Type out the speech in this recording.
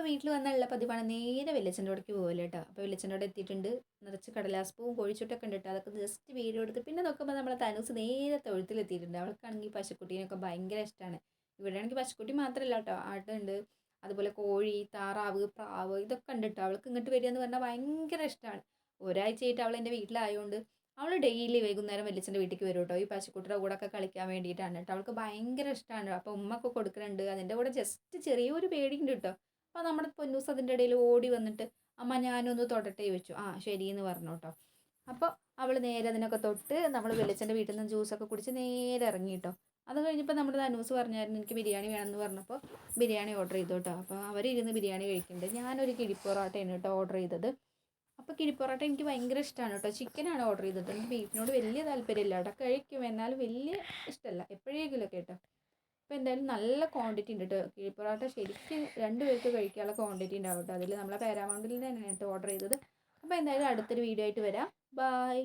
വീട്ടിൽ വന്നുള്ള പതിവാണ് നേരെ വെളിച്ചൻ്റെ അവിടേക്ക് പോകല്ലോ കേട്ടോ. അപ്പോൾ വെളിച്ചൻ്റെ അവിടെ എത്തിയിട്ടുണ്ട്. നിറച്ച് കടലാസ് പൂവും കോഴിച്ചുട്ടൊക്കെ ഉണ്ട് കേട്ടോ. അതൊക്കെ ജസ്റ്റ് വീഡിയോ എടുത്ത് പിന്നെ നോക്കുമ്പോൾ നമ്മളെ തനൂസ് നേരെ തൊഴുത്തിലെത്തിയിട്ടുണ്ട്. അവൾക്കാണെങ്കിൽ പശുക്കുട്ടീനൊക്കെ ഭയങ്കര ഇഷ്ടമാണ്. ഇവിടെയാണെങ്കിൽ പശുക്കുട്ടി മാത്രമല്ല കേട്ടോ, ആട്ടുണ്ട്, അതുപോലെ കോഴി, താറാവ്, പ്രാവ് ഇതൊക്കെ ഉണ്ട് കേട്ടോ. അവൾക്ക് ഇങ്ങോട്ട് വരിക എന്ന് പറഞ്ഞാൽ ഭയങ്കര ഇഷ്ടമാണ്. ഒരാഴ്ചയായിട്ട് അവൾ എൻ്റെ വീട്ടിലായതുകൊണ്ട് അവൾ ഡെയിലി വൈകുന്നേരം വലിച്ചൻ്റെ വീട്ടിലേക്ക് വരും കേട്ടോ. ഈ പശുക്കുട്ടിയുടെ കൂടെ ഒക്കെ കളിക്കാൻ വേണ്ടിയിട്ടാണ് കേട്ടോ. അവൾക്ക് ഭയങ്കര ഇഷ്ടമാണ്. അപ്പോൾ ഉമ്മയൊക്കെ കൊടുക്കുന്നുണ്ട്. അതിൻ്റെ കൂടെ ജസ്റ്റ് ചെറിയൊരു പേടിയുണ്ട് കേട്ടോ. അപ്പോൾ നമ്മുടെ പൊന്നൂസ് അതിൻ്റെ ഇടയിൽ ഓടി വന്നിട്ട് അമ്മ ഞാനൊന്ന് തൊടട്ടെ ചോദിച്ചു. ആ ശരിയെന്ന് പറഞ്ഞു കേട്ടോ. അപ്പോൾ അവൾ നേരെ അതിനൊക്കെ തൊട്ട് നമ്മൾ വെളിച്ചൻ്റെ വീട്ടിൽ നിന്ന് ജ്യൂസൊക്കെ കുടിച്ച് നേരെ ഇറങ്ങി കേട്ടോ. അത് കഴിഞ്ഞപ്പോൾ നമ്മുടെ അനൂസ് പറഞ്ഞായിരുന്നു എനിക്ക് ബിരിയാണി വേണമെന്ന് പറഞ്ഞപ്പോൾ ബിരിയാണി ഓർഡർ ചെയ്തു കേട്ടോ. അപ്പോൾ അവരിരുന്ന് ബിരിയാണി കഴിക്കുന്നുണ്ട്. ഞാനൊരു കിഴിപ്പൊറോട്ടയാണ് കേട്ടോ ഓർഡർ ചെയ്തത്. അപ്പോൾ കിഴിപ്പൊറോട്ട എനിക്ക് ഭയങ്കര ഇഷ്ടമാണ് കേട്ടോ. ചിക്കനാണ് ഓർഡർ ചെയ്തത്. എനിക്ക് ബീഫിനോട് വലിയ താല്പര്യമില്ല കേട്ടോ. കഴിക്കും, എന്നാലും വലിയ ഇഷ്ടമല്ല, എപ്പോഴെങ്കിലുമൊക്കെ കേട്ടോ. അപ്പോൾ എന്തായാലും നല്ല ക്വാണ്ടിറ്റി ഉണ്ട് കേട്ടോ. കിഴിപ്പൊറോട്ട ശരിക്കും 2 പേർക്ക് കഴിക്കാനുള്ള ക്വാണ്ടിറ്റി ഉണ്ടാവും കേട്ടോ. അതിൽ നമ്മളെ പാരാമൗണ്ടിൽ തന്നെയാണ് കേട്ടോ ഓർഡർ ചെയ്തത്. അപ്പോൾ എന്തായാലും അടുത്തൊരു വീഡിയോ ആയിട്ട് വരാം. ബൈ.